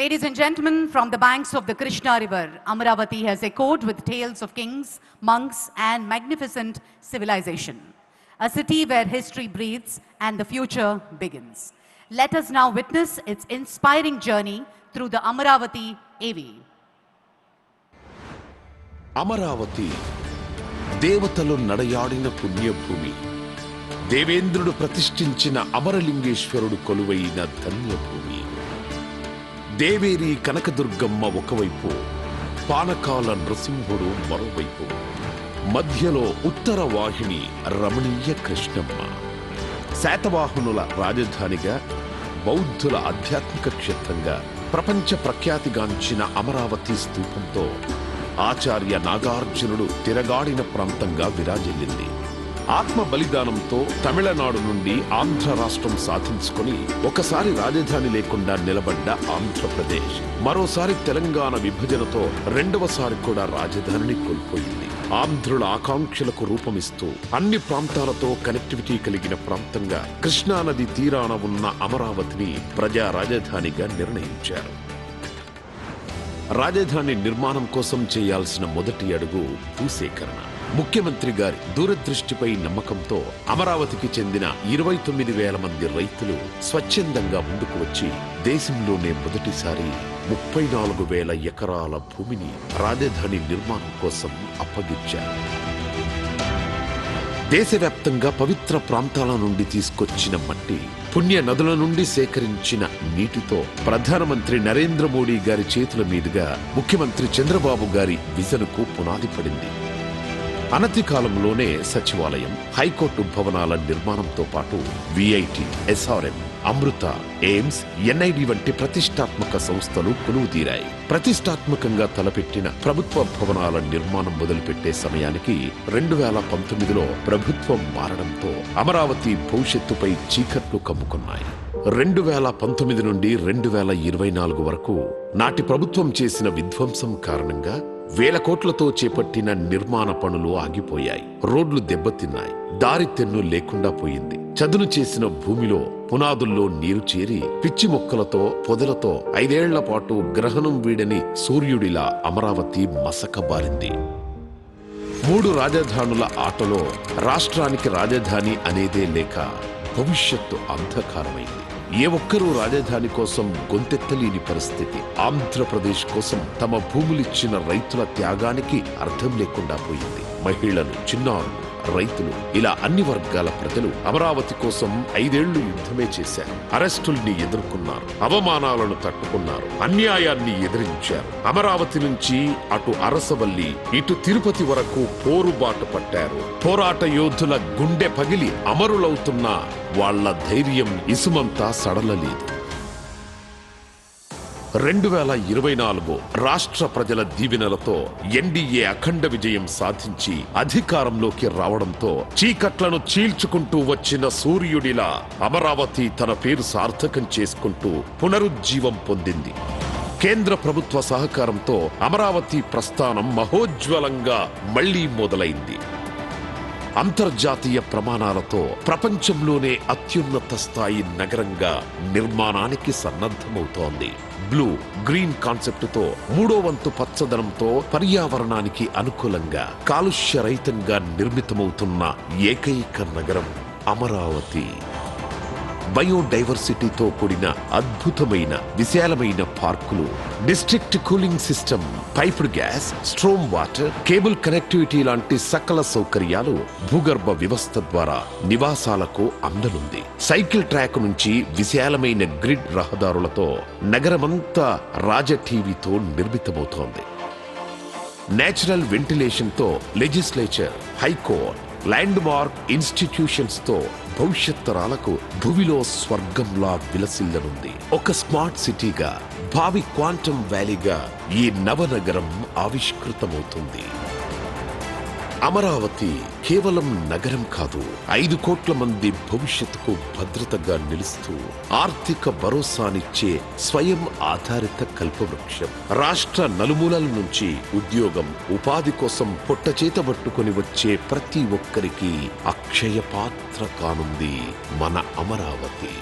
Ladies and gentlemen, from the banks of the Krishna River, Amaravati has echoed with tales of kings, monks, and magnificent civilization. A city where history breathes and the future begins. Let us now witness its inspiring journey through the Amaravati AV. Amaravati, దేవతలు నడయాడిన పుణ్యభూమి. దేవేంద్రుడు ప్రతిష్ఠించిన అమరలింగేశ్వరుడు కొలువైన ధన్యభూమి. దేవేరి కనకదుర్గమ్మ ఒకవైపు, పానకాల నృసింహుడు మరోవైపు, మధ్యలో ఉత్తర వాహిని రమణీయ కృష్ణమ్మ. శాతవాహనుల రాజధానిగా, బౌద్ధుల ఆధ్యాత్మిక క్షేత్రంగా ప్రపంచ ప్రఖ్యాతిగాంచిన అమరావతి స్తూపంతో ఆచార్య నాగార్జునుడు తిరగాడిన ప్రాంతంగా విరాజిల్లింది. ఆత్మ బలిదానంతో తమిళనాడు నుండి ఆంధ్ర రాష్ట్రం సాధించుకొని ఒకసారి రాజధాని లేకుండా నిలబడ్డ ఆంధ్రప్రదేశ్ మరోసారి తెలంగాణ విభజనతో రెండవసారి కూడా రాజధానిని కోల్పోయింది. ఆంధ్రుల ఆకాంక్షలకు రూపమిస్తూ అన్ని ప్రాంతాలతో కనెక్టివిటీ కలిగిన ప్రాంతంగా కృష్ణానది తీరాన ఉన్న అమరావతిని ప్రజా రాజధానిగా నిర్ణయించారు. రాజధాని నిర్మాణం కోసం చేయాల్సిన మొదటి అడుగు భూసేకరణ. ముఖ్యమంత్రి గారి దూరదృష్టిపై నమ్మకంతో అమరావతికి చెందిన 29,000 మంది రైతులు స్వచ్ఛందంగా ముందుకు వచ్చి దేశంలోనే మొదటిసారి 34,000 ఎకరాల భూమిని రాజధాని నిర్మాణం కోసం అప్పగించారు. దేశవ్యాప్తంగా పవిత్ర ప్రాంతాల నుండి తీసుకొచ్చిన మట్టి, పుణ్య నదుల నుండి సేకరించిన నీటితో ప్రధానమంత్రి నరేంద్ర మోడీ గారి చేతుల మీదుగా ముఖ్యమంత్రి చంద్రబాబు గారి విజన్కు పునాది పడింది. అనతి కాలంలోనే సచివాలయం, హైకోర్టు భవనాల నిర్మాణంతో పాటు విఐటి, ఎస్ఆర్ఎం, అమృత, ఎయిమ్స్, ఎన్ఐడి వంటి ప్రతిష్టాత్మక సంస్థలు కొలువుదీరాయి. ప్రతిష్టాత్మకంగా తలపెట్టిన ప్రభుత్వ భవనాల నిర్మాణం మొదలుపెట్టే సమయానికి 2019లో ప్రభుత్వం మారడంతో అమరావతి భవిష్యత్తుపై చీకట్లు కమ్ముకున్నాయి. 2019 నుండి 2024 వరకు నాటి ప్రభుత్వం చేసిన విధ్వంసం కారణంగా వేల కోట్లతో చేపట్టిన నిర్మాణ పనులు ఆగిపోయాయి. రోడ్లు దెబ్బతిన్నాయి. దారి తెన్ను లేకుండా పోయింది. చదును చేసిన భూమిలో పునాదుల్లో నీరు చేరి పిచ్చి మొక్కలతో, పొదలతో 5 ఏళ్ల పాటు గ్రహణం వీడని సూర్యుడిలా అమరావతి మసకబారింది. 3 రాజధానుల ఆటలో రాష్ట్రానికి రాజధాని అనేదే లేక భవిష్యత్తు అంధకారమైంది. ఏ ఒక్కరూ రాజధాని కోసం గొంతెత్తలేని పరిస్థితి. ఆంధ్రప్రదేశ్ కోసం తమ భూములిచ్చిన రైతుల త్యాగానికి అర్థం లేకుండా పోయింది. మహిళలు, చిన్నారులు, రైతులు, ఇలా అన్ని వర్గాల ప్రజలు అమరావతి కోసం 5 ఏళ్లు యుద్ధమే చేశారు. అరెస్టుల్ని ఎదుర్కొన్నారు, అవమానాలను తట్టుకున్నారు, అన్యాయాన్ని ఎదిరించారు. అమరావతి నుంచి అటు అరసవల్లి, ఇటు తిరుపతి వరకు పోరుబాటు పట్టారు. పోరాట యోధుల గుండె పగిలి అమరులవుతున్న వాళ్ల ధైర్యం ఇసుమంతా సడలలేదు. 2024 రాష్ట్ర ప్రజల దీవెనలతో ఎన్డీఏ అఖండ విజయం సాధించి అధికారంలోకి రావడంతో చీకట్లను చీల్చుకుంటూ వచ్చిన సూర్యుడిలా అమరావతి తన పేరు సార్థకం చేసుకుంటూ పునరుజ్జీవం పొందింది. కేంద్ర ప్రభుత్వ సహకారంతో అమరావతి ప్రస్థానం మహోజ్వలంగా మళ్లీ మొదలైంది. అంతర్జాతీయ ప్రమాణాలతో ప్రపంచంలోనే అత్యున్నత స్థాయి నగరంగా నిర్మాణానికి సన్నద్ధమవుతోంది. బ్లూ గ్రీన్ కాన్సెప్టుతో 3వ వంతు పచ్చదనంతో పర్యావరణానికి అనుకూలంగా కాలుష్య రహితంగా నిర్మితమవుతున్న ఏకైక నగరం అమరావతి. బయోడైవర్సిటీతో కూడిన అద్భుతమైన విశాలమైన పార్కులు, district cooling system, piped gas, storm water, cable connectivity లాంటి సకల సౌకర్యాలు భూగర్భ వ్యవస్థ ద్వారా నివాసాలకు అందనుంది. సైకిల్ ట్రాక్ నుంచి విశాలమైన గ్రిడ్ రహదారులతో నగరమంతా రాజటీవీతో నిర్మితమవుతోంది. నేచురల్ వెంటిలేషన్ తో legislature, high court, land mark institutions తో భవిష్యత్ తరాలకు భూమిలో స్వర్గంలా విలసిల్లనుంది. ఒక స్మార్ట్ సిటీగా, భావి క్వాంటమ్ వ్యాలీగా ఈ నవనగరం ఆవిష్కృతమవుతుంది. అమరావతి కేవలం నగరం కాదు, 5 కోట్ల మంది భవిష్యత్తుకు భద్రతగా నిలుస్తూ ఆర్థిక భరోసానిచ్చే స్వయం ఆధారిత కల్పవృక్షం. రాష్ట్ర నలుమూలల నుంచి ఉద్యోగం, ఉపాధి కోసం పొట్టచేతబట్టుకొని వచ్చే ప్రతి ఒక్కరికి అక్షయ పాత్ర కానుంది మన అమరావతి.